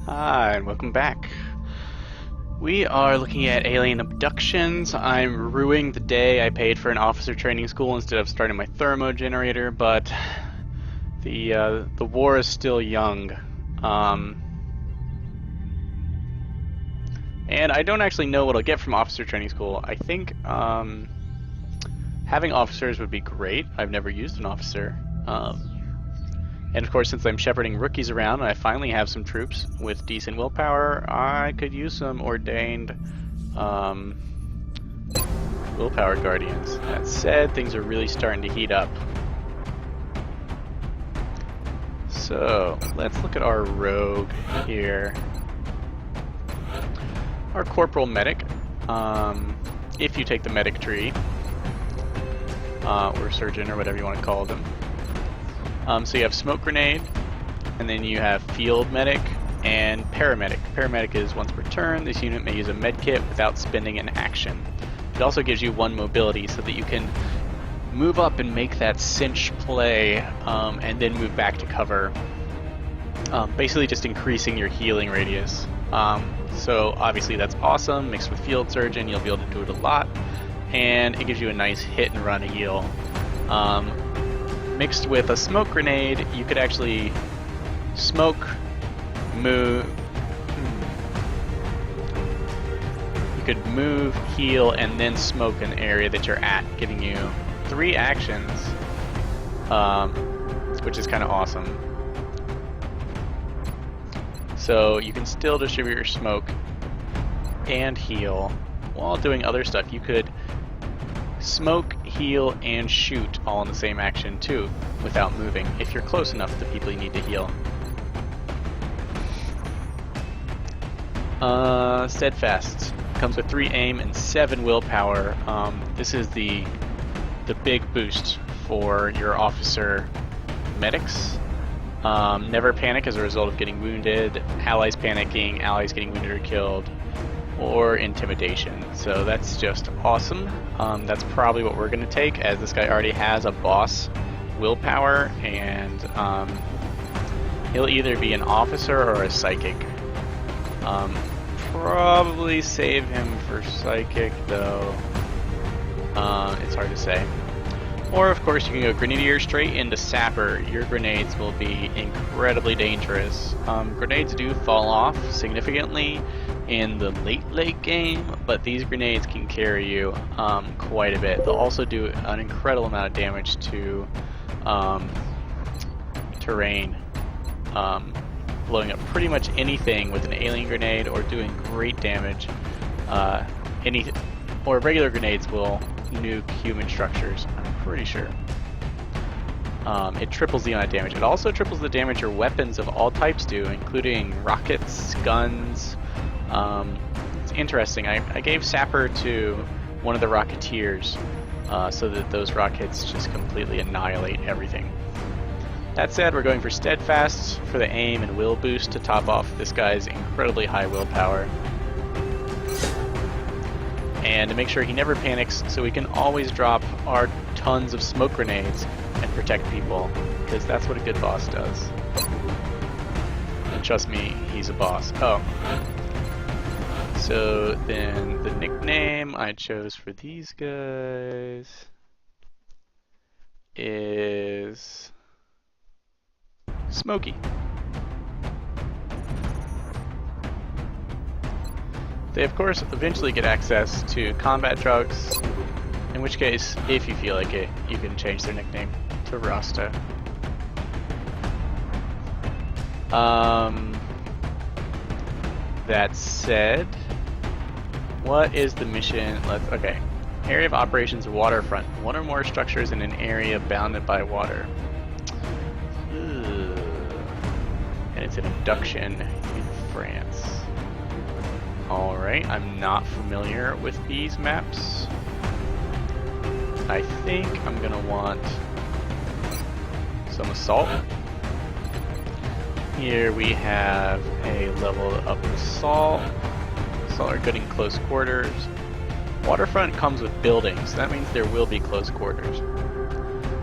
Hi, and welcome back. We are looking at alien abductions. I'm ruining the day I paid for an officer training school instead of starting my thermo generator, but the war is still young. And I don't actually know what I'll get from officer training school. I think having officers would be great. I've never used an officer. And of course, since I'm shepherding rookies around and I finally have some troops with decent willpower, I could use some ordained willpower guardians. That said, things are really starting to heat up. So, let's look at our rogue here. Our corporal medic, if you take the medic tree, or surgeon, or whatever you want to call them. So you have smoke grenade, and then you have field medic and paramedic. Paramedic is once per turn. This unit may use a med kit without spending an action. It also gives you 1 mobility so that you can move up and make that cinch play, and then move back to cover. Basically just increasing your healing radius. So obviously that's awesome. Mixed with field surgeon, you'll be able to do it a lot, and it gives you a nice hit and run heal. Mixed with a smoke grenade, you could actually smoke, move. You could move, heal, and then smoke an area that you're at, giving you 3 actions, which is kind of awesome. So you can still distribute your smoke and heal while doing other stuff. You could smoke, heal, and shoot all in the same action too, without moving, if you're close enough to the people you need to heal. Steadfast comes with 3 aim and 7 willpower. This is the big boost for your officer medics. Never panic as a result of getting wounded, allies panicking, allies getting wounded or killed, or intimidation. So that's just awesome. That's probably what we're going to take, as this guy already has a boss willpower, and he'll either be an officer or a psychic. Probably save him for psychic, though. It's hard to say. Or, of course, you can go Grenadier straight into Sapper. Your grenades will be incredibly dangerous. Grenades do fall off significantly in the late game, but these grenades can carry you quite a bit. They'll also do an incredible amount of damage to terrain, blowing up pretty much anything with an alien grenade, or doing great damage. Or regular grenades will nuke human structures, I'm pretty sure. It triples the amount of damage. It also triples the damage your weapons of all types do, including rockets, guns. It's interesting. I gave Sapper to one of the Rocketeers so that those rockets just completely annihilate everything. That said, we're going for Steadfast for the aim and will boost to top off this guy's incredibly high willpower. And to make sure he never panics, so we can always drop our tons of smoke grenades and protect people, because that's what a good boss does. And trust me, he's a boss. Oh. So then the nickname I chose for these guys is Smokey. They of course eventually get access to combat drugs, in which case, if you feel like it, you can change their nickname to Rasta. That said, what is the mission? Okay. Area of operations waterfront. 1 or more structures in an area bounded by water. Ugh. And it's an abduction in France. Alright, I'm not familiar with these maps. I think I'm gonna want some assault. Here we have a level up assault. Assault are good in close quarters. Waterfront comes with buildings, so that means there will be close quarters.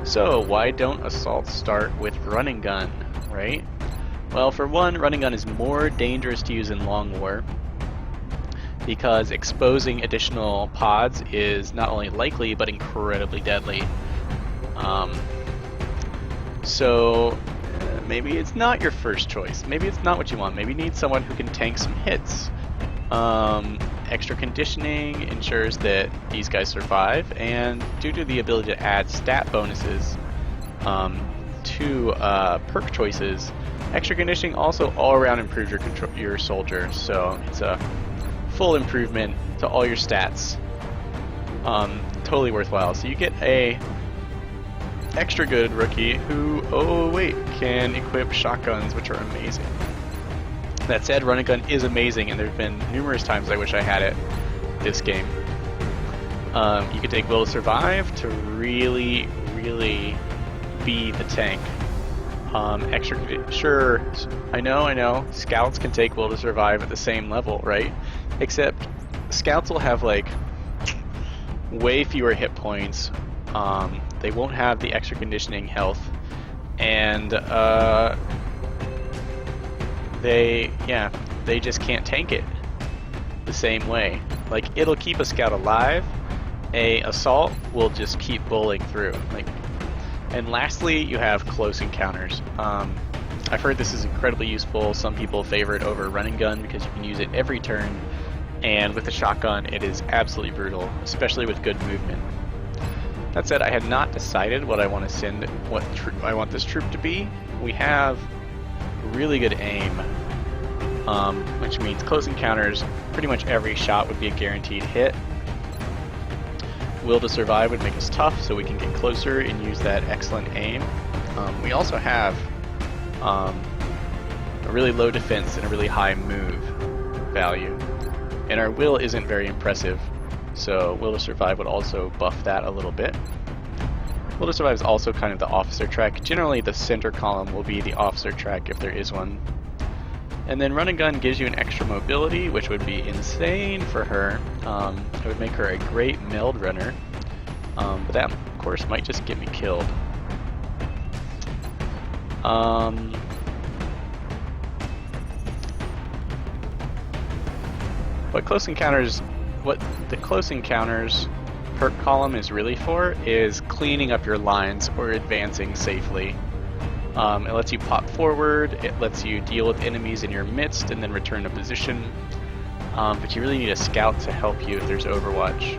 So why don't assault start with running gun, right? Well, for one, run and gun is more dangerous to use in long war because exposing additional pods is not only likely but incredibly deadly. So maybe it's not your first choice. Maybe it's not what you want. Maybe you need someone who can tank some hits. Extra conditioning ensures that these guys survive, and due to the ability to add stat bonuses to perk choices, extra conditioning also all around improves your soldier. So it's a full improvement to all your stats. Totally worthwhile. So you get a extra good rookie who, can equip shotguns, which are amazing. That said, run and gun is amazing, and there have been numerous times I wish I had it this game. You can take Will to Survive to really, really be the tank. Sure, I know, Scouts can take Will to Survive at the same level, right? Except Scouts will have like way fewer hit points. They won't have the extra conditioning health, and they just can't tank it the same way. Like, it'll keep a scout alive, a assault will just keep bowling through. And lastly, you have close encounters. I've heard this is incredibly useful. Some people favor it over run and gun because you can use it every turn, and with the shotgun it is absolutely brutal, especially with good movement. That said, I had not decided what I want to send, what I want this troop to be. We have really good aim, which means close encounters, pretty much every shot would be a guaranteed hit. Will to Survive would make us tough, so we can get closer and use that excellent aim. We also have a really low defense and a really high move value, and our will isn't very impressive, so Will to Survive would also buff that a little bit. Will to Survive is also kind of the officer track. Generally the center column will be the officer track if there is one. And then run and gun gives you an extra mobility, which would be insane for her. It would make her a great meld runner, but that of course might just get me killed. What the close encounters perk column is really for is cleaning up your lines or advancing safely. It lets you pop forward, it lets you deal with enemies in your midst and then return to position, but you really need a scout to help you if there's Overwatch.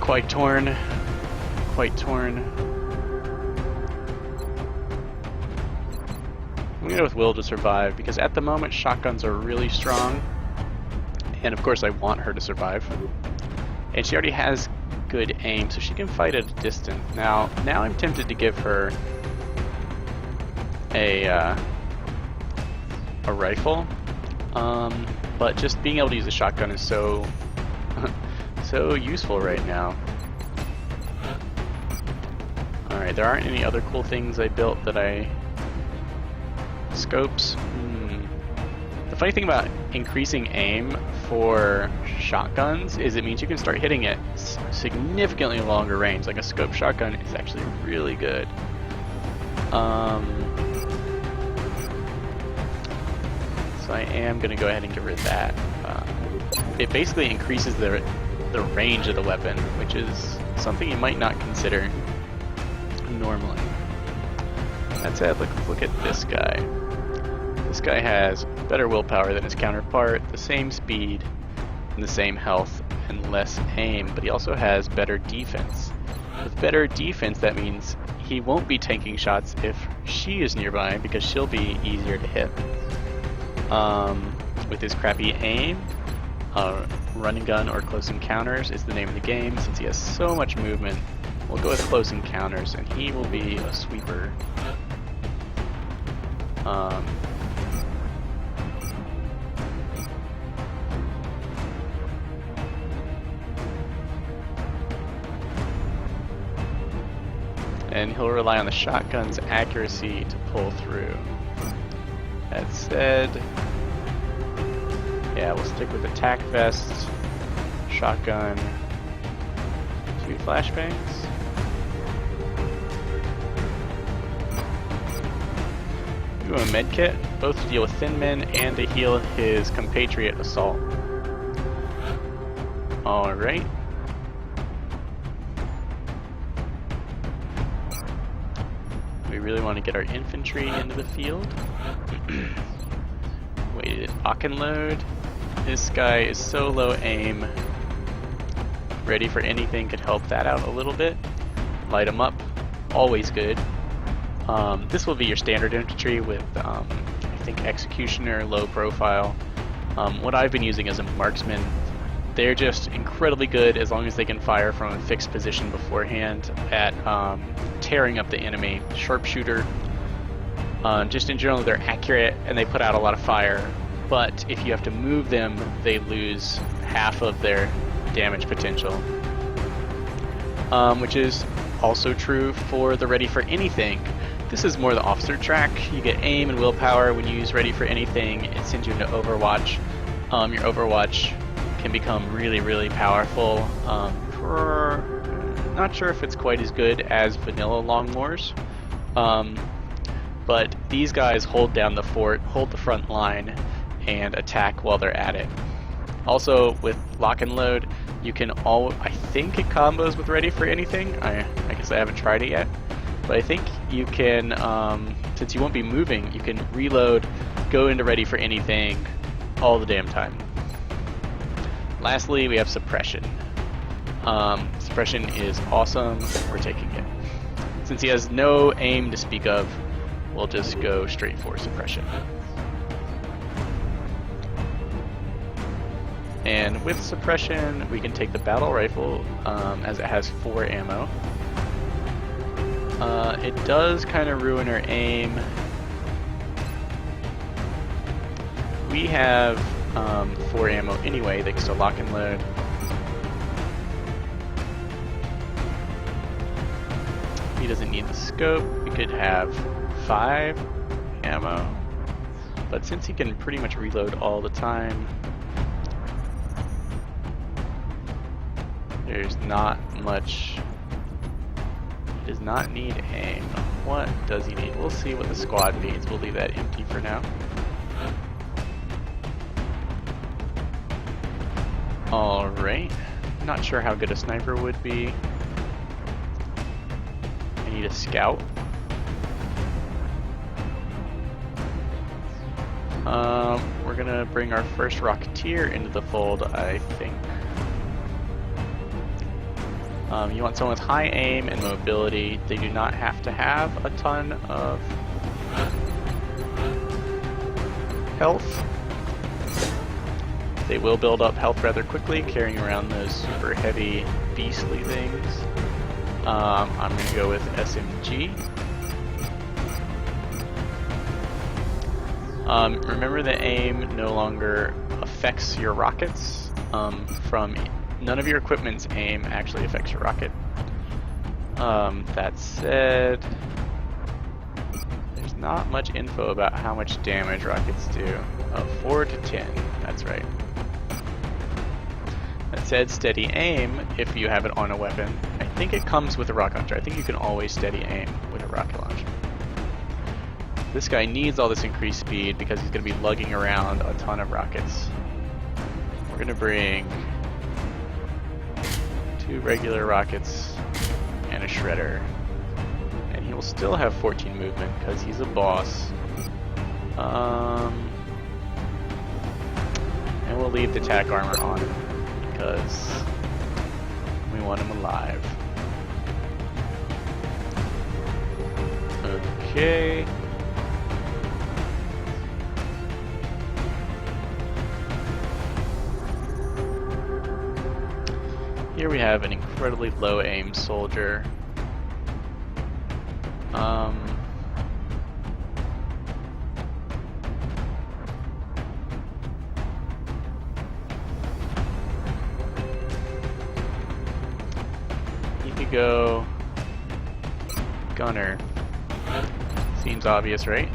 Quite torn. I'm gonna go with Will to Survive because at the moment shotguns are really strong, and of course I want her to survive. And she already has good aim, so she can fight at a distance. Now I'm tempted to give her a rifle, but just being able to use a shotgun is so so useful right now. Alright, there aren't any other cool things I built that Scopes. The funny thing about increasing aim for shotguns is it means you can start hitting at significantly longer range. Like a scope shotgun is actually really good. So I am going to go ahead and get rid of that. It basically increases the range of the weapon, which is something you might not consider normally. That said, let's look at this guy. This guy has better willpower than his counterpart, the same speed, and the same health, and less aim, but he also has better defense. With better defense, that means he won't be tanking shots if she is nearby, because she'll be easier to hit. With his crappy aim, run and gun or close encounters is the name of the game. Since he has so much movement, we'll go with close encounters, and he will be a sweeper. And he'll rely on the shotgun's accuracy to pull through. That said, Yeah, we'll stick with attack vest, shotgun, 2 flashbangs. Do a med kit, both to deal with thin men and to heal his compatriot assault. Alright. We really want to get our infantry into the field. Weighted lock and load. This guy is so low aim. Ready for anything could help that out a little bit. Light him up, always good. This will be your standard infantry with, I think, executioner, low profile. What I've been using as a marksman, they're just incredibly good as long as they can fire from a fixed position beforehand at tearing up the enemy. Sharpshooter, just in general, they're accurate and they put out a lot of fire. But if you have to move them, they lose half of their damage potential. Which is also true for the Ready for Anything. This is more the officer track. You get aim and willpower when you use Ready for Anything. It sends you into Overwatch. Your Overwatch can become really, really powerful. Not sure if it's quite as good as vanilla Long Wars. But these guys hold down the fort, hold the front line, and attack while they're at it. Also, with lock and load, you can I think it combos with Ready for Anything. I guess I haven't tried it yet. But I think you can, since you won't be moving, you can reload, go into Ready for Anything all the damn time. Lastly, we have Suppression. Suppression is awesome. We're taking it. Since he has no aim to speak of, we'll just go straight for Suppression. And with Suppression, we can take the Battle Rifle, as it has 4 ammo. It does kind of ruin our aim. We have 4 ammo anyway, thanks to lock and load. He doesn't need the scope. We could have 5 ammo. But since he can pretty much reload all the time, there's not much. He does not need aim. What does he need? We'll see what the squad needs. We'll leave that empty for now. Alright. Not sure how good a sniper would be. I need a scout. We're gonna bring our first Rocketeer into the fold, I think. You want someone with high aim and mobility. They do not have to have a ton of health. They will build up health rather quickly, carrying around those super heavy, beastly things. I'm going to go with SMG. Remember the aim no longer affects your rockets. None of your equipment's aim actually affects your rocket. That said, there's not much info about how much damage rockets do. 4 to 10, that's right. That said, steady aim, if you have it on a weapon, I think it comes with a rocket launcher. I think you can always steady aim with a rocket launcher. This guy needs all this increased speed because he's going to be lugging around a ton of rockets. We're going to bring 2 regular rockets and a shredder. And he will still have 14 movement because he's a boss. And we'll leave the attack armor on him because we want him alive. Okay. Here we have an incredibly low aim soldier. He could go gunner. Seems obvious, right?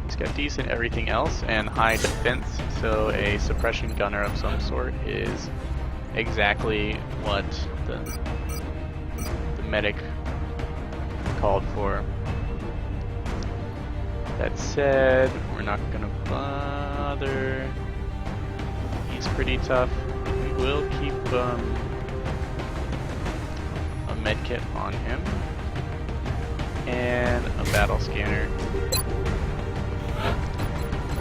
He's got decent everything else and high defense, so a suppression gunner of some sort is exactly what the medic called for. That said, we're not gonna bother. He's pretty tough. We will keep a medkit on him and a battle scanner.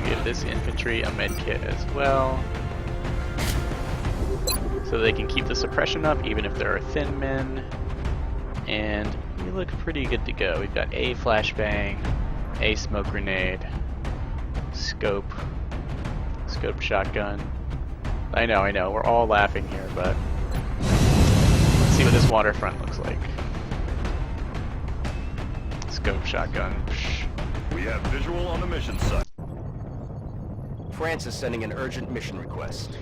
Give this infantry a medkit as well, so they can keep the suppression up even if there are thin men. And we look pretty good to go. We've got a flashbang, a smoke grenade, scope shotgun. I know, we're all laughing here, but let's see what this waterfront looks like. Scope shotgun. We have visual on the mission site. France is sending an urgent mission request.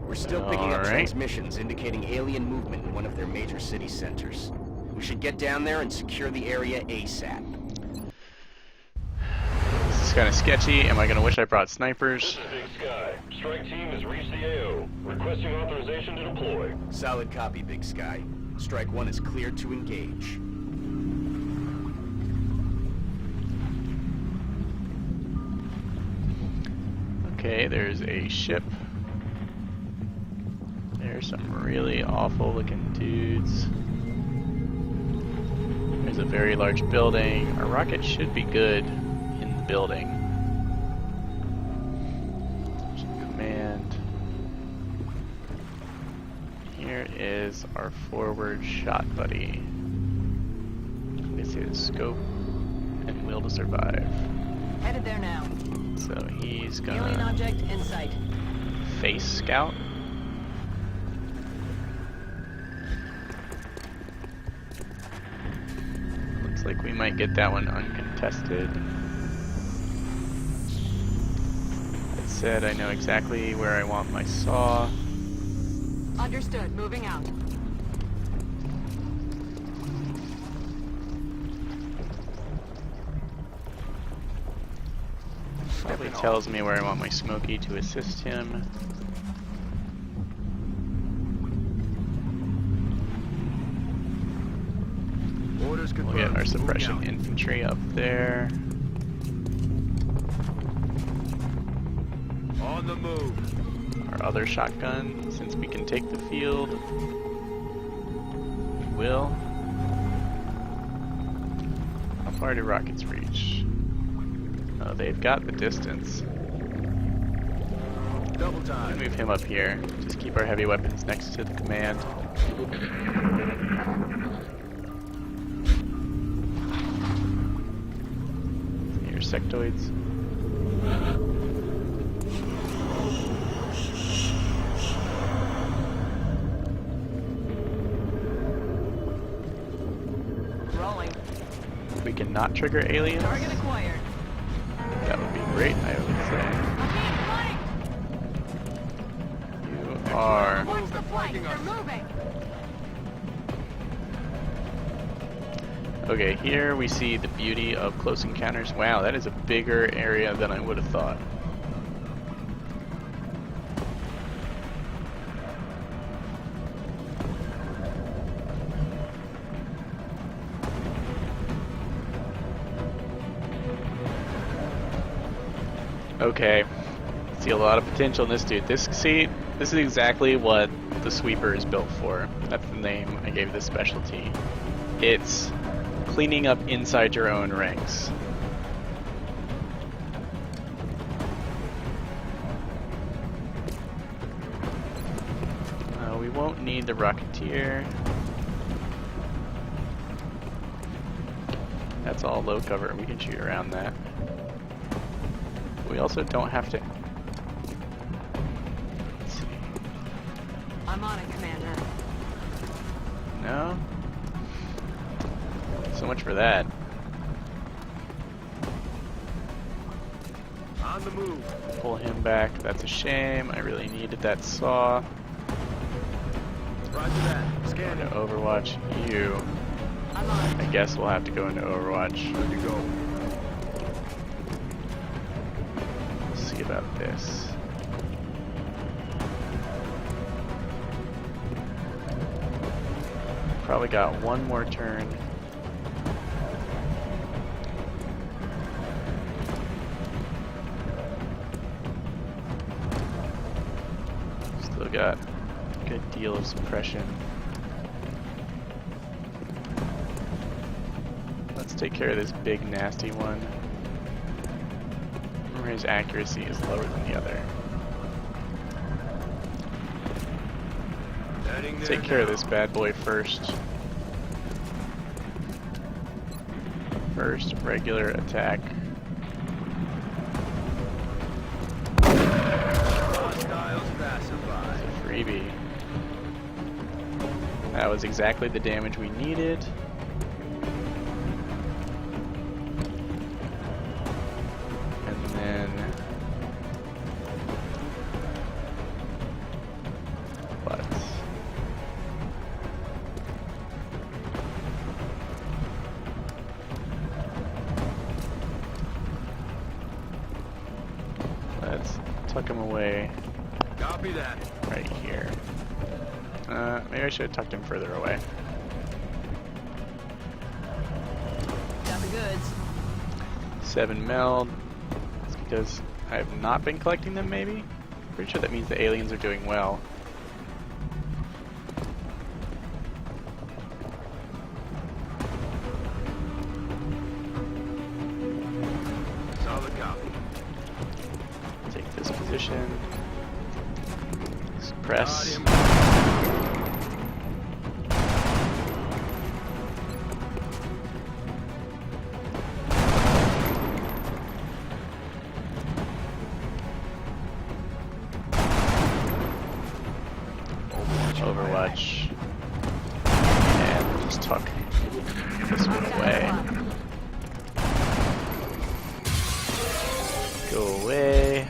We're still picking up transmissions indicating alien movement in one of their major city centers. We should get down there and secure the area ASAP. This is kind of sketchy. Am I going to wish I brought snipers? This is Big Sky. Strike team has reached the AO. Requesting authorization to deploy. Solid copy, Big Sky. Strike 1 is cleared to engage. Okay, there's a ship. There's some really awful looking dudes. There's a very large building. Our rocket should be good in the building. Command. Here is our forward shot buddy. This is scope and will to survive. Headed there now. So he's Alien gonna object in sight. face scout. Looks like we might get that one uncontested. That said, I know exactly where I want my saw. Understood. Moving out. Probably tells me where I want my Smokey to assist him. Orders We'll confirmed. get our suppression Moving infantry up there. out. On the move. Our other shotgun, since we can take the field, we will. How far do rockets reach? Oh, they've got the distance. Double We time. can move him up here. Just keep our heavy weapons next to the command. Your sectoids. Rolling. We can not trigger aliens. Target acquired. That would be great, I would say. You are. Watch the flank. They're moving. Okay, here we see the beauty of close encounters. Wow, that is a bigger area than I would have thought. Okay, see a lot of potential in this dude. This is exactly what the sweeper is built for. That's the name I gave this specialty. It's cleaning up inside your own ranks. We won't need the Rocketeer. That's all low cover. We can shoot around that. We also don't have to. Let's see. I'm on it, Commander. No? So much for that. On the move. Pull him back. That's a shame. I really needed that saw. Roger that. Go Scanning. into Overwatch. You. I'm on I it. guess we'll have to go into Overwatch. Good to go. about this. Probably got one more turn. Still got a good deal of suppression. Let's take care of this big nasty one. Remember, his accuracy is lower than the other. Take care of this bad boy first. First regular attack. It's a freebie. That was exactly the damage we needed. And then what? Let's tuck him away. Copy that. Right here. Maybe I should have tucked him further away. Got the goods. 7 meld. It's because I have not been collecting them, maybe? Pretty sure that means the aliens are doing well. Solid copy. Take this position. Suppress. Overwatch. And just tuck this one away. Go away.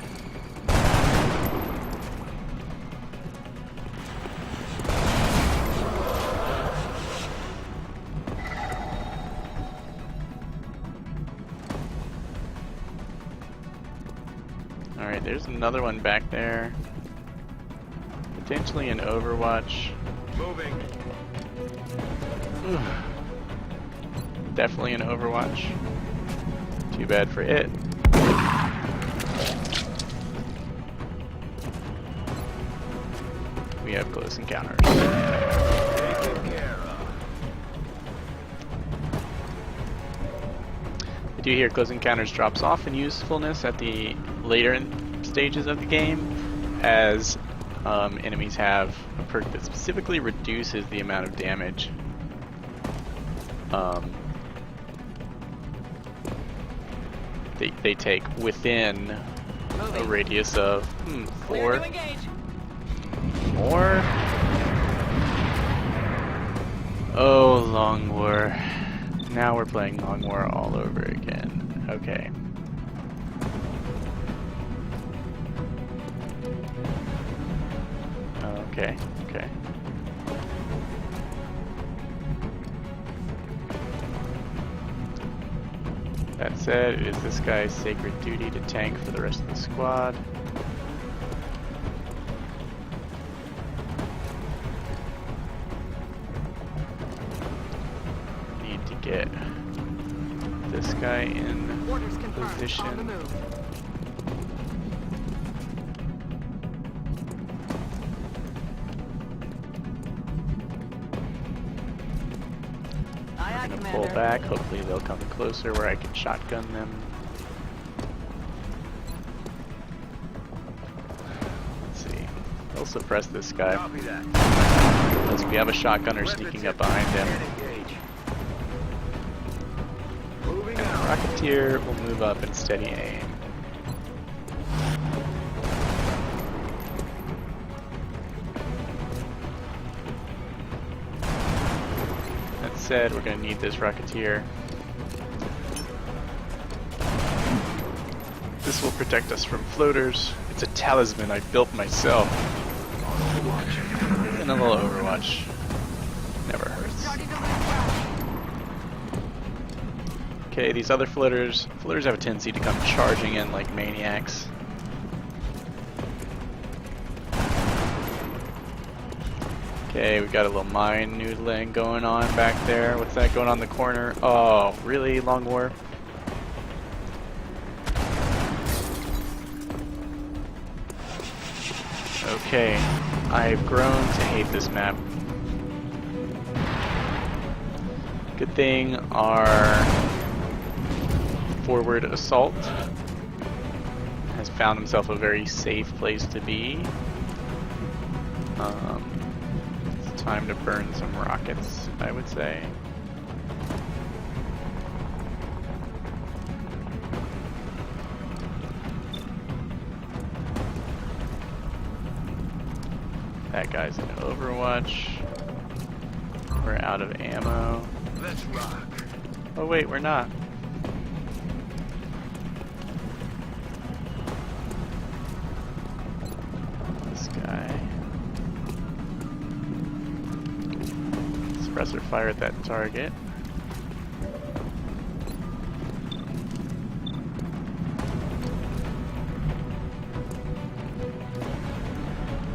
Alright, there's another one back there. Potentially an Overwatch. Moving. Definitely an Overwatch. Too bad for it. We have close encounters. Taken care of. I do hear close encounters drops off in usefulness at the later stages of the game, as enemies have a perk that specifically reduces the amount of damage they take within a radius of 4 more. Oh, Long War. Now we're playing Long War all over again. Okay. Okay, okay. That said, it is this guy's sacred duty to tank for the rest of the squad. Need to get this guy in Orders confirmed. On the position. move. Aye, aye, I'm gonna Commander. pull back. Hopefully they'll come closer where I can shotgun them. Let's see. They'll suppress this guy. Copy that. Unless we have a shotgunner sneaking up behind him. Engage. Moving And the out. Rocketeer will move up and steady aim. That said, we're going to need this Rocketeer. This will protect us from floaters. It's a talisman I built myself. And a little Overwatch. Never hurts. Starting to lose ground. Okay, these other floaters have a tendency to come charging in like maniacs. Okay, we got a little mine noodling going on back there. What's that going on in the corner? Oh, really? Long war? Okay, I've grown to hate this map. Good thing our forward assault has found himself a very safe place to be. It's time to burn some rockets, I would say. That guy's in Overwatch. We're out of ammo. Let's rock. Oh wait, we're not. This guy. Suppressor fire at that target.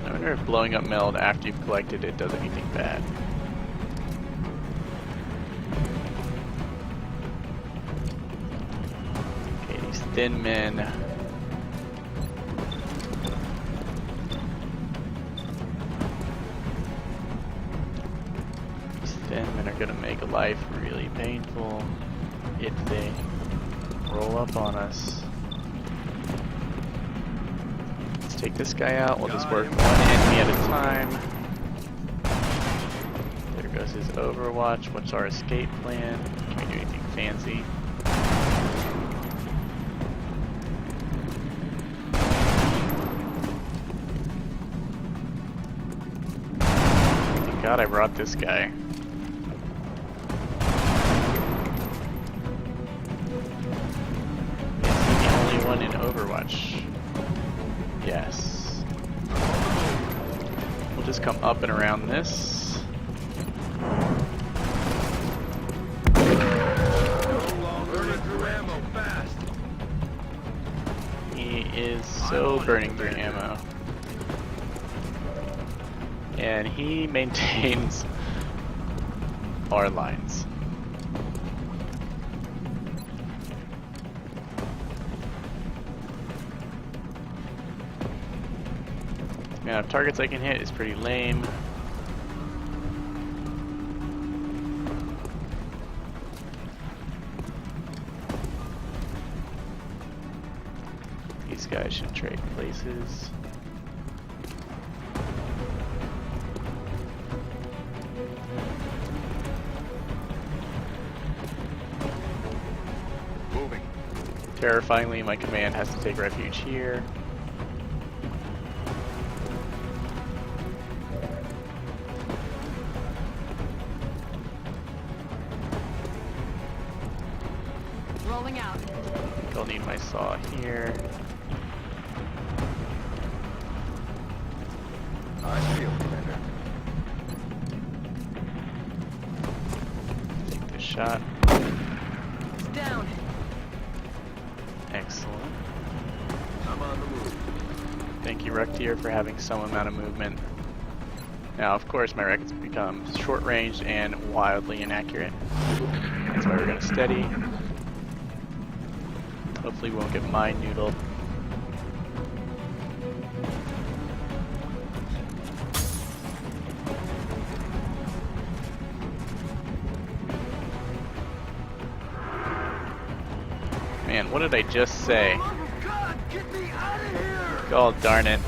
I wonder if blowing up meld after you've collected it does anything bad. Thin men. These thin men are gonna make life really painful if they roll up on us. Let's take this guy out. We'll just work one enemy at a time. There goes his Overwatch. What's our escape plan? Can we do anything fancy? God, I brought this guy. Is he the only one in Overwatch? Yes. We'll just come up and around this. He is so burning through ammo. And he maintains our lines. The amount of targets I can hit is pretty lame. These guys should trade places. Terrifyingly, my command has to take refuge here. Rolling out. I think I'll need my saw here. I feel Commander. Take this shot. It's down. Excellent. I'm on the move. Thank you, Rectier, for having some amount of movement. Now, of course, my rockets become short-ranged and wildly inaccurate. That's why we're going to steady. Hopefully we won't get mine noodled. Man, what did I just say? God, get me out of here! God darn it.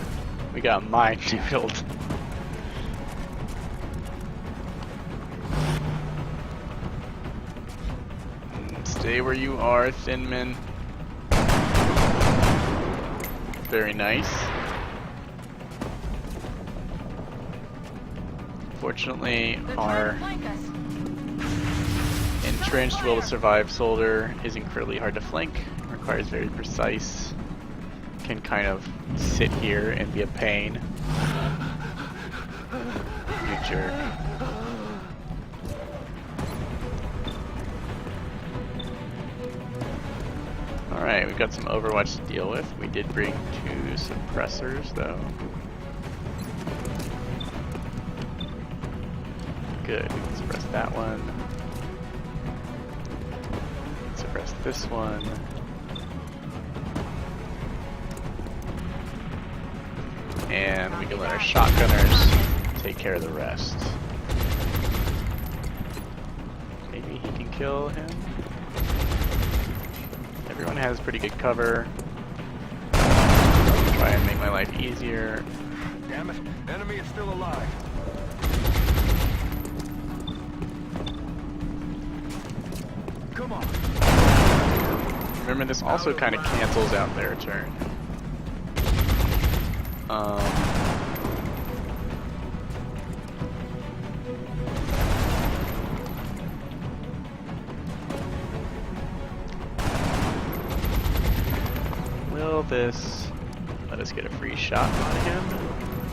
We got mine noodled. Stay where you are, Thinman. Very nice. Fortunately, our entrenched will to survive soldier is incredibly hard to flank. Requires very precise. Can kind of sit here and be a pain. You jerk. Alright, we've got some Overwatch to deal with. We did bring 2 suppressors though. Good. We can suppress that one. Suppress this one. And we can let our shotgunners take care of the rest. Maybe he can kill him. Everyone has pretty good cover. Try and make my life easier. Damn it, enemy is still alive. Come on. Remember, this also kind of cancels out their turn. Will this let us get a free shot on him?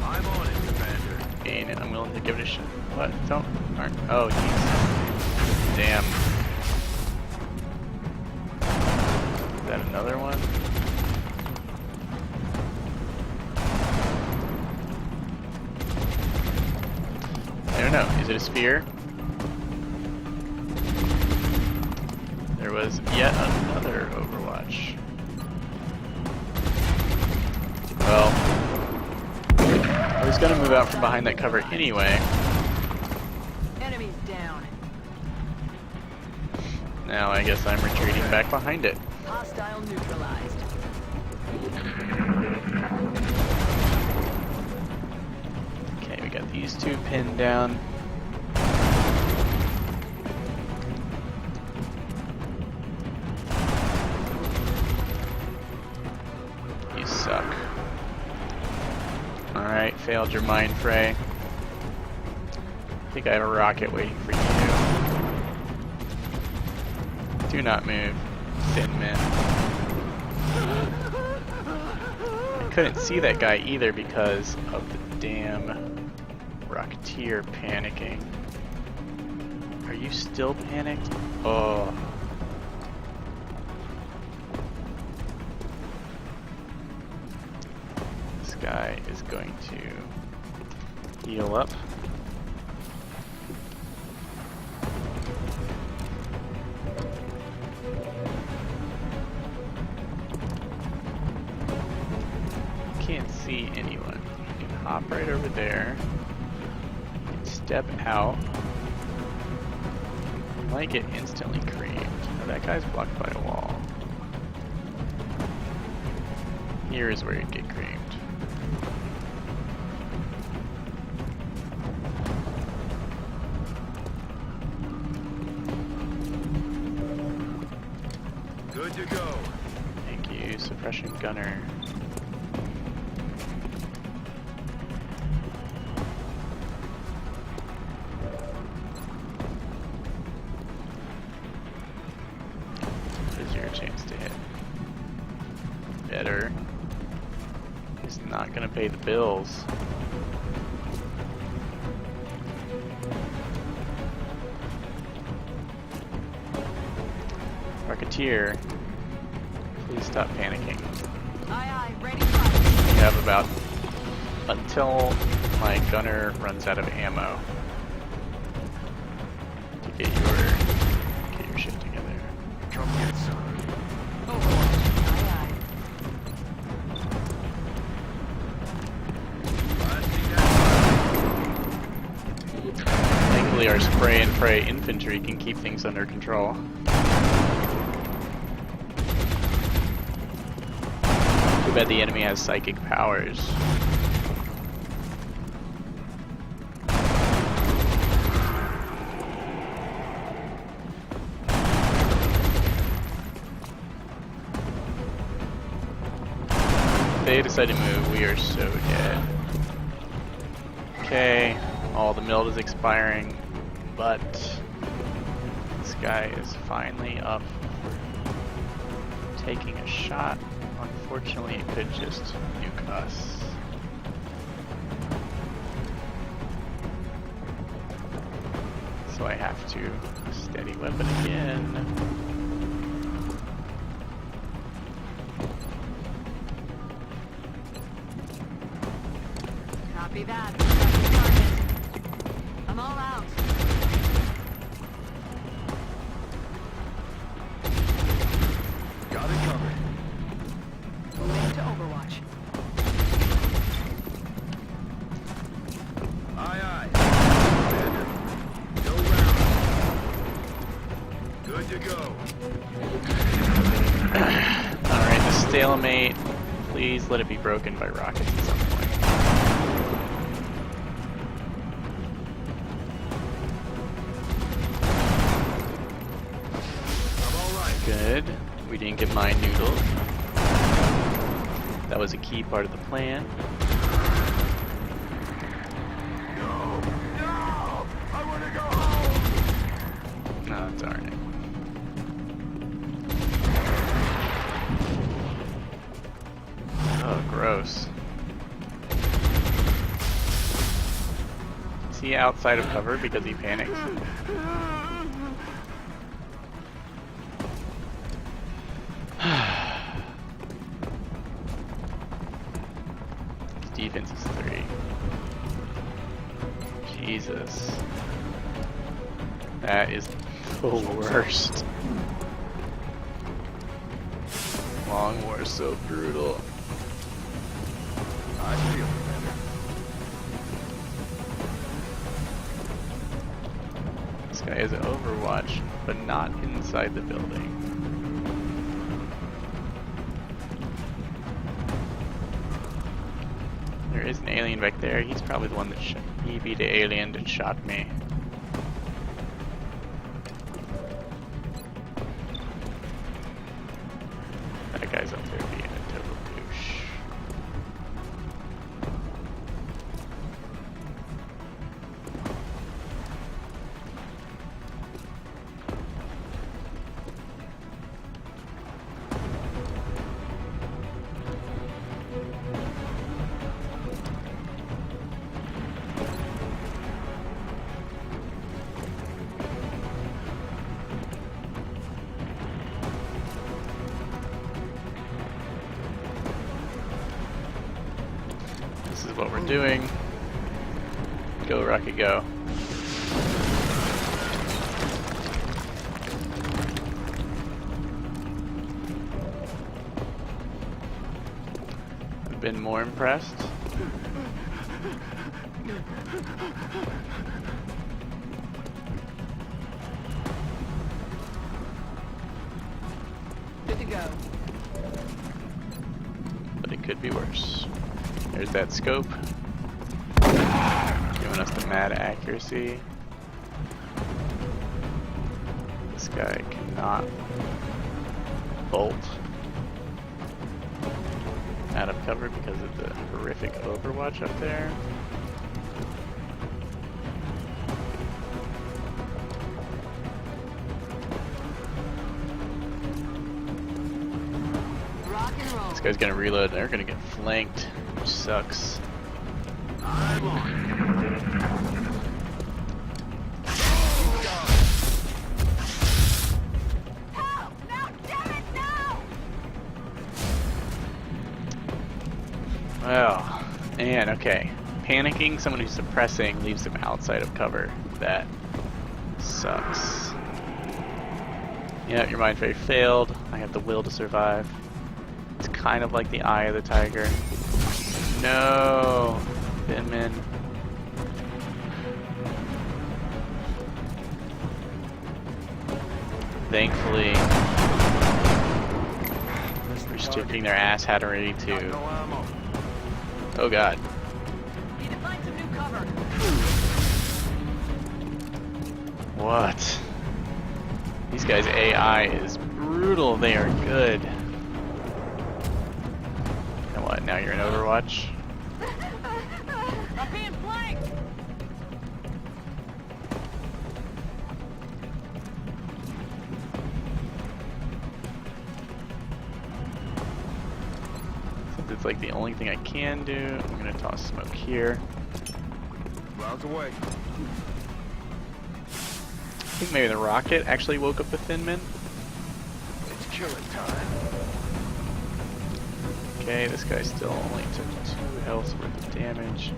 I'm on it, Commander. And I'm willing to give it a shot. What? Don't. Aren't. Oh, jeez. Damn. Is that another one? I don't know. Is it a sphere? There was yet another Overwatch. Well, I was gonna move out from behind that cover anyway. Enemies down. Now I guess I'm retreating back behind it. Hostile neutralized. Okay, we got these two pinned down. You suck. Alright, failed your mind fray. I think I have a rocket waiting for you. Do not move, thin men. I couldn't see that guy either because of the damn Rocketeer panicking. Are you still panicked? Oh. This guy is going to heal up. Can't see anyone. You can hop right over there. You can step out. You might get instantly creamed. Oh, that guy's blocked by a wall. Here is where you'd get creamed. Good to go. Thank you, suppression gunner. Here's your chance to hit. Better. He's not gonna pay the bills. Rocketeer, please stop panicking. Aye, aye, ready, fight. You have about until my gunner runs out of ammo to get your shit together. Come get some. Overwatch. Aye, aye. Thankfully, our spray and pray infantry can keep things under control. Too bad the enemy has psychic powers. If they decide to move, we are so dead. Okay, all the mild is expiring, but this guy is finally up for taking a shot. Unfortunately, it could just nuke us. So I have to steady weapon again. Copy that. I'm all out. to go. Alright, the stalemate. Please let it be broken by rockets at some point. I'm alright. Good. We didn't get mine noodled. That was a key part of the plan. No! No! I want to go home! Oh, darn it. Oh, gross. Is he outside of cover because he panicked? His defense is 3. Jesus. That is the worst. Long war is so brutal. I feel better. This guy has an Overwatch, but not inside the building. There is an alien back there. He's probably the one that he beat the alien that shot me. That guy's up there being a total douche. This is what we're doing. Go, Rocket, go. I've been more impressed. Good to go. But it could be worse. There's that scope. Giving us the mad accuracy. This guy cannot bolt out of cover because of the horrific Overwatch up there. Rock and roll. This guy's gonna reload and they're gonna get flanked, which sucks. I'm on. Help! No, damn it, no! Well, man, okay. Panicking someone who's suppressing leaves them outside of cover. That sucks. Yeah, your mind fray failed. I have the will to survive. It's kind of like the eye of the tiger. No! Binman. Thankfully, restricting their ass hattery to... No ammo. Oh god. Need to find some new cover. What? These guys' AI is brutal. They are good. And what? Now you're in Overwatch? I'm being flanked! Since it's like the only thing I can do, I'm gonna toss smoke here. Rounds away. I think maybe the rocket actually woke up the Thin Men. It's killing time. Okay, this guy still only took 2 health worth of damage.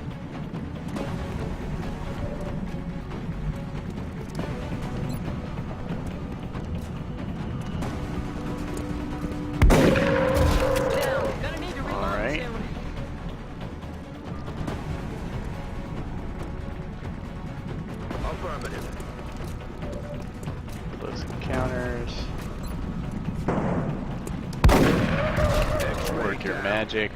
Down. Gonna need to reload Alright. soon. Affirmative. Close encounters. magic.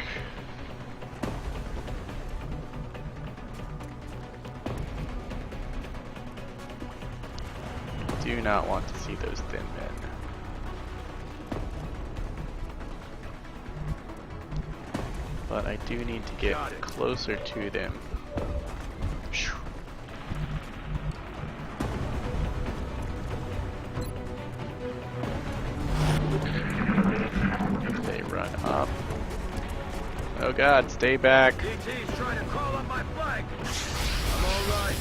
Do not want to see those thin men. But I do need to get closer to them. They run up. Oh god, stay back. GT's trying to crawl up my flank. I'm alright.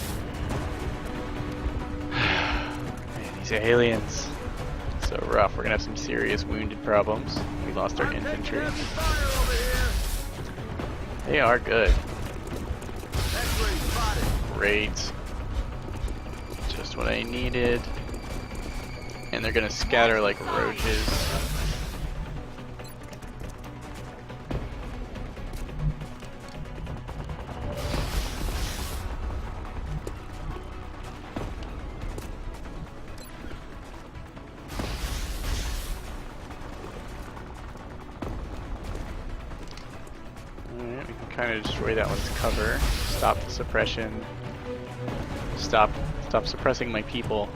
Man, these aliens. So rough. We're gonna have some serious wounded problems. We lost our infantry. Fire over here. They are good. X-ray spotted. Great. Just what I needed. And they're gonna scatter like roaches. Alright, we can kind of destroy that one's cover. Stop the suppression. Stop suppressing my people.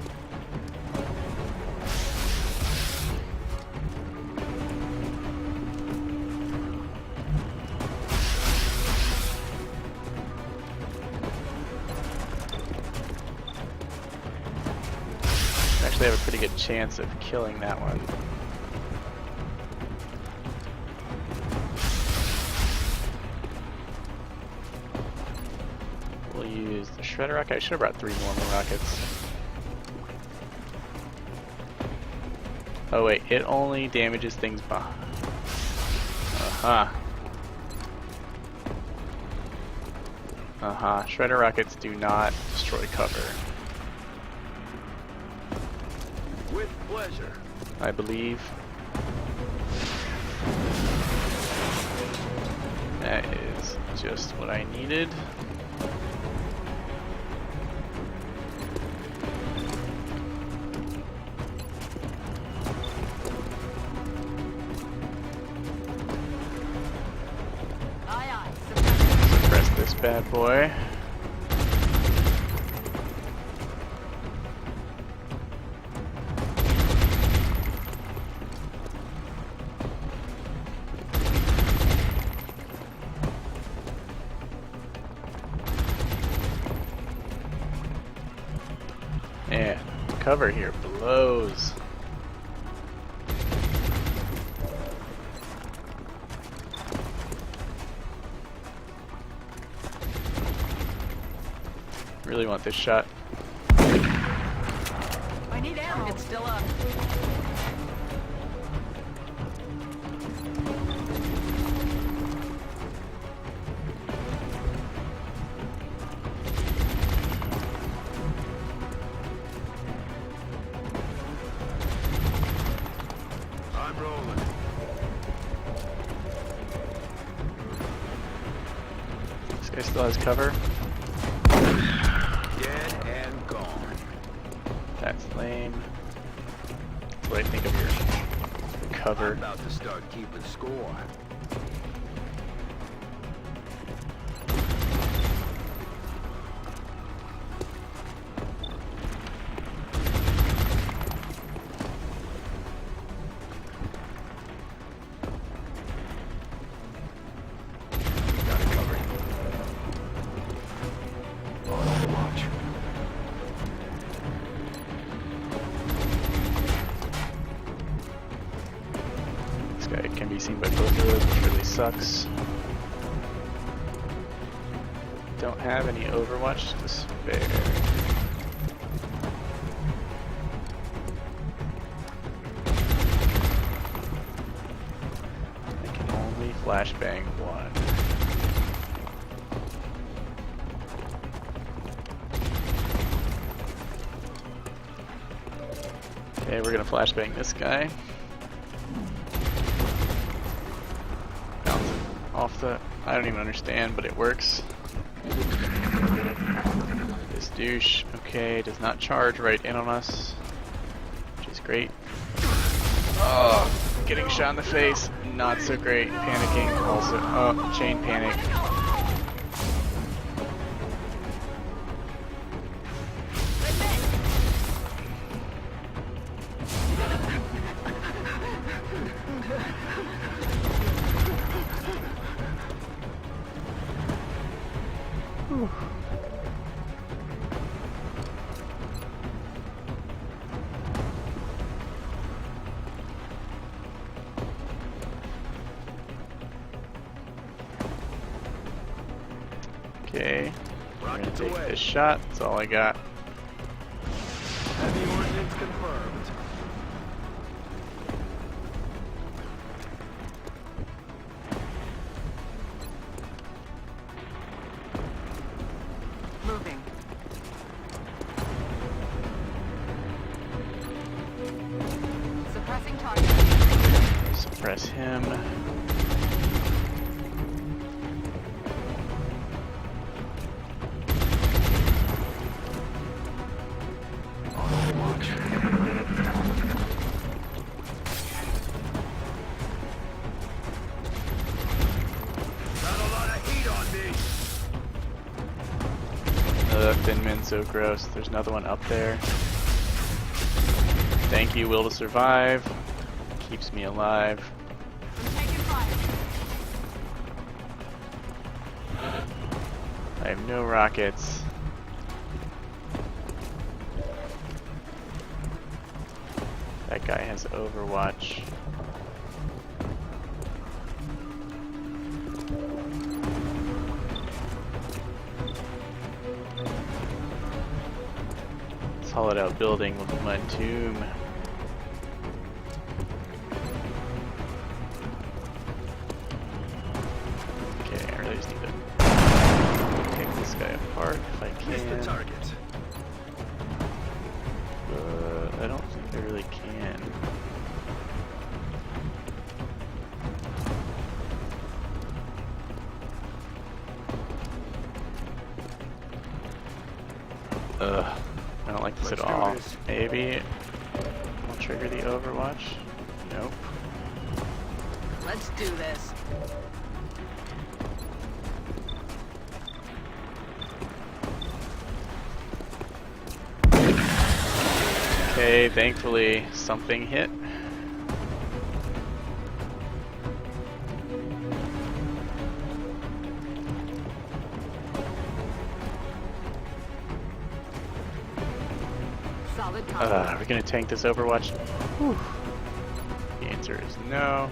Actually have a pretty good chance of killing that one. We'll use the shredder rocket. I should have brought 3 normal rockets. Oh wait, it only damages things behind. Shredder rockets do not destroy cover. With pleasure. I believe. That is just what I needed. Aye, aye. Press this bad boy. Man, cover here blows. Really want this shot. I need ammo. It's still up. I'm rolling. This guy still has cover. Dead and gone. That's lame. That's what I think of your cover. I'm about to start keeping score. Got it covered. On watch. This guy can be seen by both roads, which really sucks. Don't have any Overwatch to spare. I can only flashbang one. Okay, we're gonna flashbang this guy. Bounce it off the... I don't even understand, but it works. This douche, okay, does not charge right in on us, which is great. Oh, getting shot in the face, not so great. Panicking also. Oh, chain panic. Okay, we're gonna Rockets take away. this shot. That's all I got. Heavy ordnance confirmed. Moving. Suppressing target. Suppress him. Got a lot of heat on me. Thinman's so gross. There's another one up there. Thank you, Will to Survive. Keeps me alive. I'm taking fire. I have no rockets. That guy has Overwatch. Hollowed out building with a mud tomb. Okay, I really just need to pick this guy apart if I Miss the can. target. I don't think I really can. I don't like this Let's at do all. this. Maybe I'll trigger the Overwatch. Nope. Let's do this. Okay, thankfully something hit. Solid target. Are we gonna tank this Overwatch? Whew. The answer is no.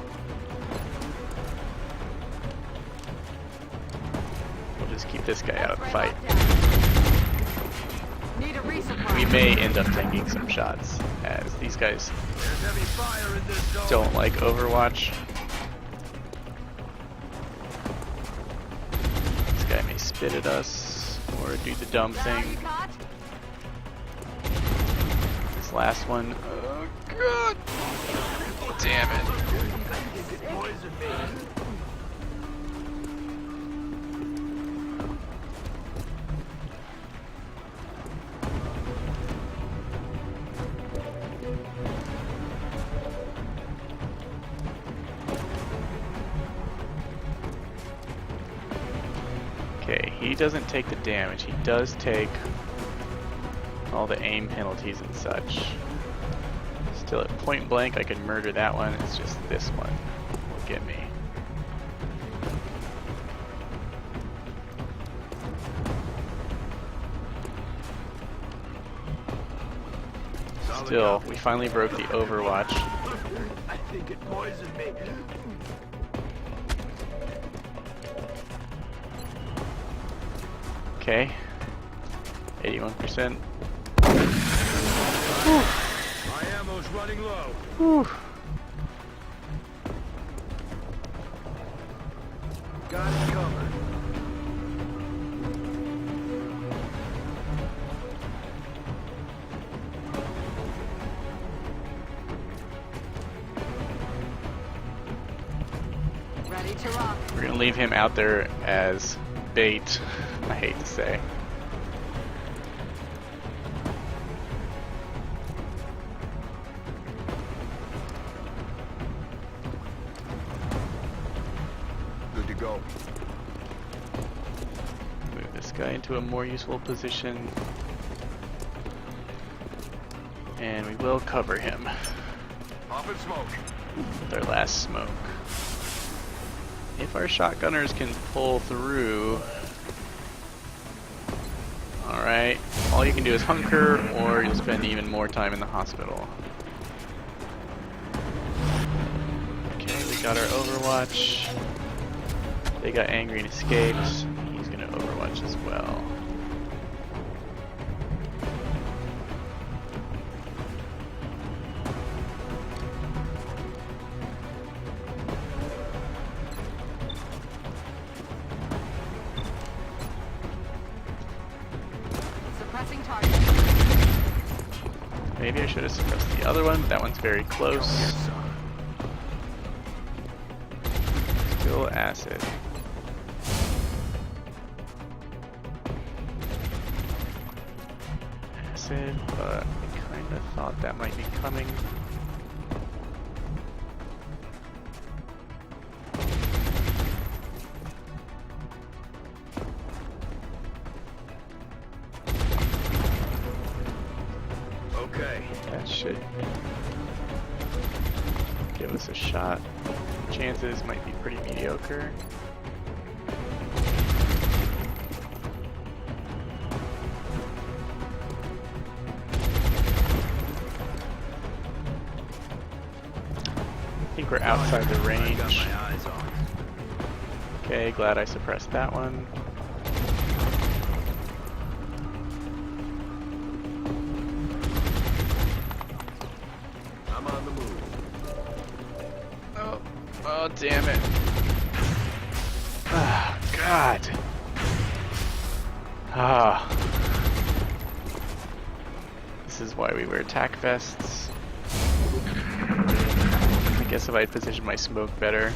We'll just keep this guy out of the fight. Need a resupply. We may end up taking some shots, as these guys There's heavy fire in this zone. don't like Overwatch. This guy may spit at us, or do the dumb There thing. you got? This last one, oh god! Damn it. It poisoned me. Okay, he doesn't take the damage. He does take all the aim penalties and such. Still at point blank, I could murder that one. It's just this one will get me. Solid Still, copy. we finally broke the Overwatch. I think it poisoned me. Okay. 81%. My ammo's running low. Whew. Got it covered. Ready to rock. We're gonna leave him out there as bait, I hate to say. guy into a more useful position. And we will cover him Pop and smoke. with our last smoke. If our shotgunners can pull through... Alright, all you can do is hunker, or you'll spend even more time in the hospital. Okay, we got our Overwatch. They got angry and escaped. He's gonna Overwatch as well. Suppressing target. Maybe I should have suppressed the other one, but that one's very close. Still acid. Acid, but I kind of thought that might be coming. Okay. That should give us a shot. Chances might be pretty mediocre. I think we're outside the range. Got my eyes on. Okay, glad I suppressed that one. I'm on the move. Oh, damn it. Ah, God. Ah. This is why we wear tac vests. I guess if I had positioned my smoke better,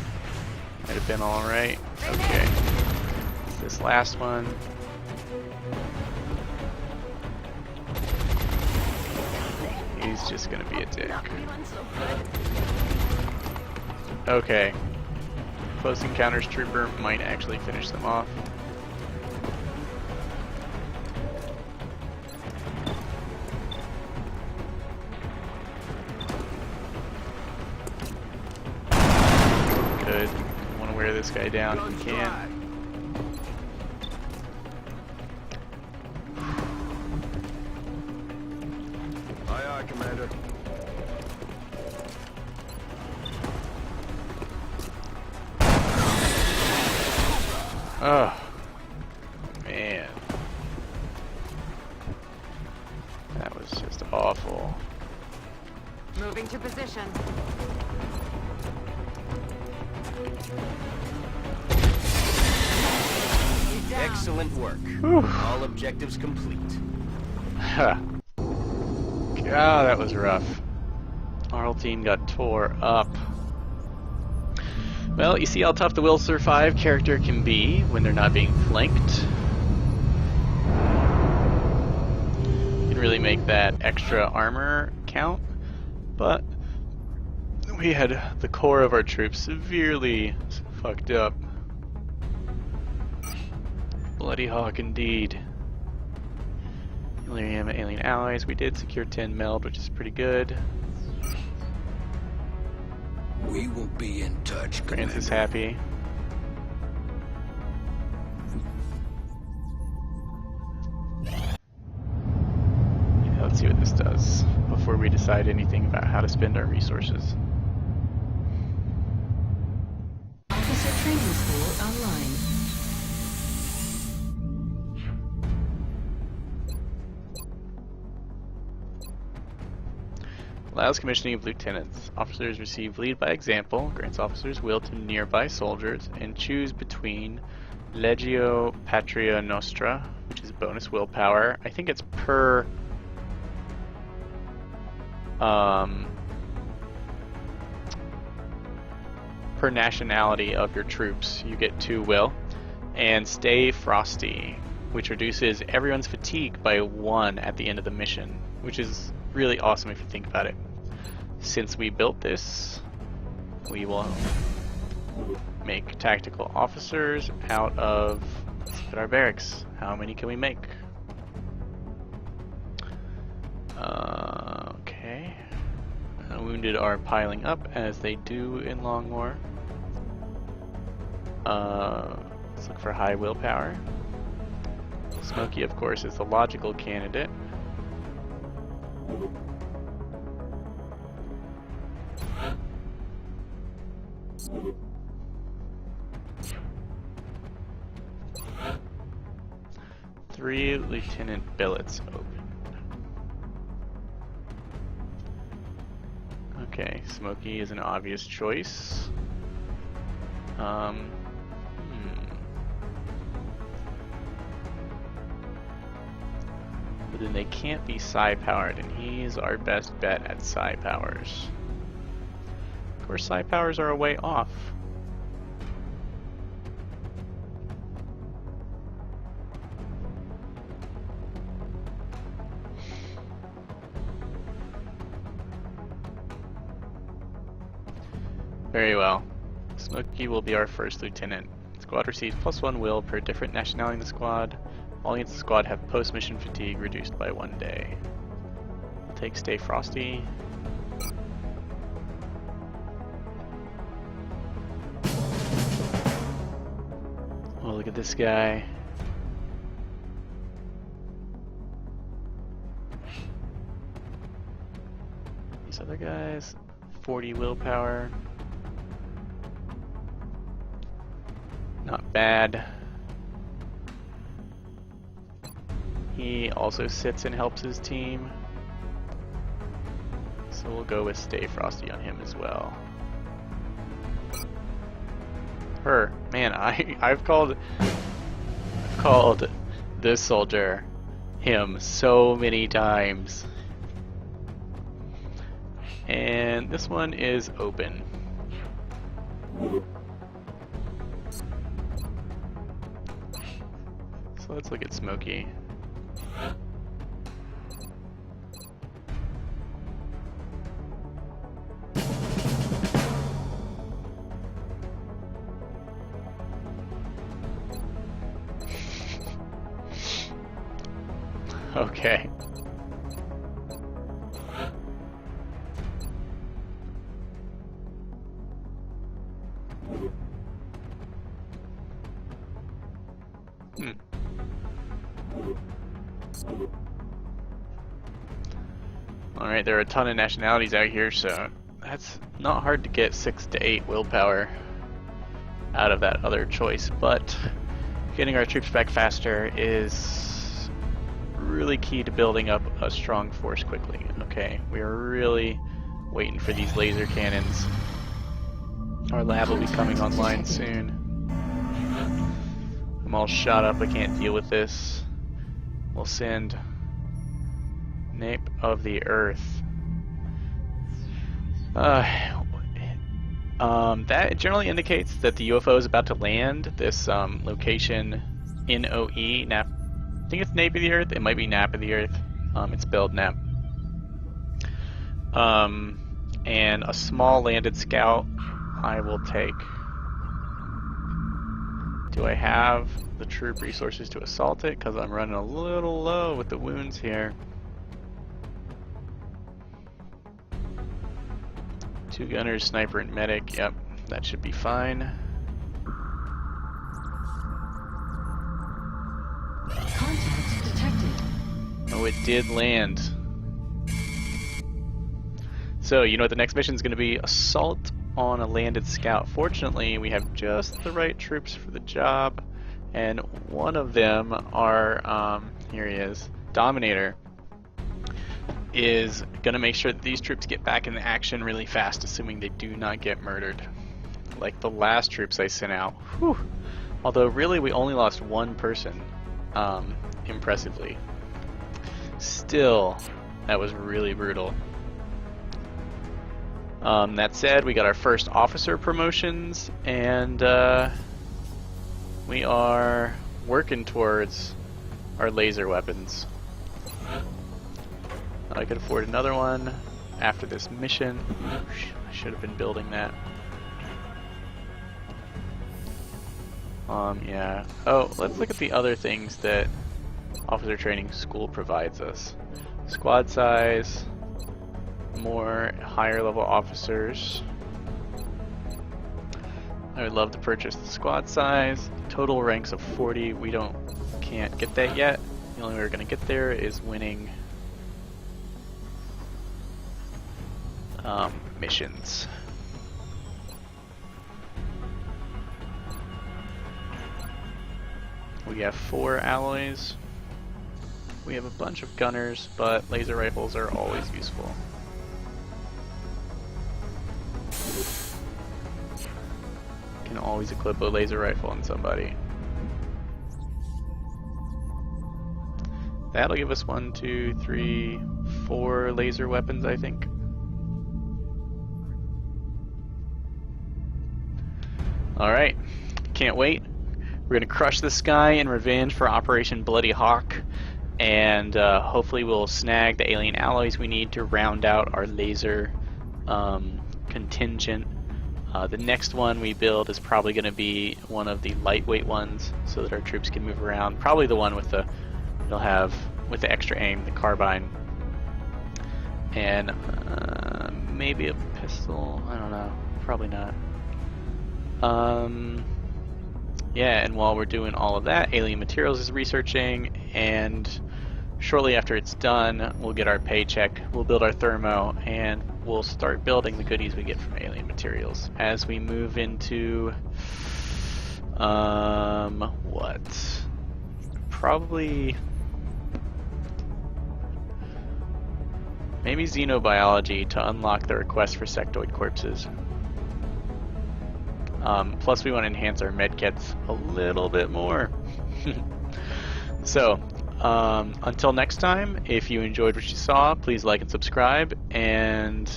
might have been alright. Okay. This last one. He's just gonna be a dick. Okay. Close Encounters Trooper might actually finish them off. Good. I want to wear this guy down if we can. Aye, aye, Commander. Oh, man. That was just awful. Moving to position. He's down. Excellent work. Whew. All objectives complete. God, that was rough. Our whole team got tore up. Well, you see how tough the Will Survive character can be when they're not being flanked. You can really make that extra armor count, but we had the core of our troops severely fucked up. Bloody hawk indeed. Alien allies, we did secure 10 meld, which is pretty good. We will be in touch, France is happy. Let's see what this does before we decide anything about how to spend our resources. Officer Training School online. Allows commissioning of lieutenants. Officers receive lead by example, grants officers will to nearby soldiers, and choose between Legio Patria Nostra, which is bonus willpower. I think it's per nationality of your troops. You get 2 will. And Stay Frosty, which reduces everyone's fatigue by 1 at the end of the mission, which is really awesome if you think about it. Since we built this, we will make tactical officers out of Let's look at our barracks. How many can we make? Okay. Wounded are piling up, as they do in Long War. Let's look for high willpower. Smokey, of course, is the logical candidate. Three lieutenant billets open. Okay, Smokey is an obvious choice. But then they can't be psi-powered, and he's our best bet at psi-powers. Of course, psi-powers are a way off. Very well. Smokey will be our first lieutenant. Squad receives +1 will per different nationality in the squad. All units in the squad have post-mission fatigue reduced by 1 day. I'll take Stay Frosty. Oh, look at this guy. These other guys, 40 willpower. Not bad. He also sits and helps his team. So we'll go with Stay Frosty on him as well. Her. Man, I've called this soldier him so many times. And this one is open. So let's look at Smokey. Okay. Alright, there are a ton of nationalities out here, so that's not hard to get 6 to 8 willpower out of that other choice, but getting our troops back faster is really key to building up a strong force quickly. Okay, we are really waiting for these laser cannons. Our lab will be coming online soon. I'm all shot up, I can't deal with this. We'll send Nape of the Earth. That generally indicates that the UFO is about to land. This location, NOE, Nap. I think it's Nape of the Earth. It might be Nap of the Earth. It's spelled Nap. And a small landed scout I will take. Do I have the troop resources to assault it? Because I'm running a little low with the wounds here. 2 gunners, sniper, and medic. Yep, that should be fine. Contact detected. Oh, it did land. So, you know what the next mission is going to be? Assault on a landed scout. Fortunately, we have just the right troops for the job, and one of them, our, here he is, Dominator, is going to make sure that these troops get back in action really fast, assuming they do not get murdered. Like the last troops I sent out. Whew. Although, really, we only lost 1 person, impressively. Still, that was really brutal. That said, we got our first officer promotions, and we are working towards our laser weapons. I could afford another one after this mission. I should have been building that. Yeah. Oh, let's look at the other things that Officer Training School provides us. Squad size, more higher level officers. I would love to purchase the squad size. Total ranks of 40. We can't get that yet. The only way we're gonna get there is winning missions. We have 4 alloys. We have a bunch of gunners, but laser rifles are always useful. Can always equip a laser rifle on somebody. That'll give us 1, 2, 3, 4 laser weapons, I think. Alright, can't wait. We're gonna crush this guy in revenge for Operation Bloody Hawk, and hopefully we'll snag the alien alloys we need to round out our laser contingent. The next one we build is probably going to be one of the lightweight ones, so that our troops can move around. Probably the one with the with the extra aim, the carbine, and maybe a pistol. I don't know. Probably not. Yeah, and while we're doing all of that, Alien Materials is researching, and shortly after it's done, we'll get our paycheck, we'll build our thermo, and we'll start building the goodies we get from Alien Materials. As we move into, what? Probably, maybe xenobiology to unlock the request for sectoid corpses. Plus we want to enhance our medkits a little bit more. So, until next time, if you enjoyed what you saw, please like and subscribe, and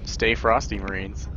stay frosty, Marines.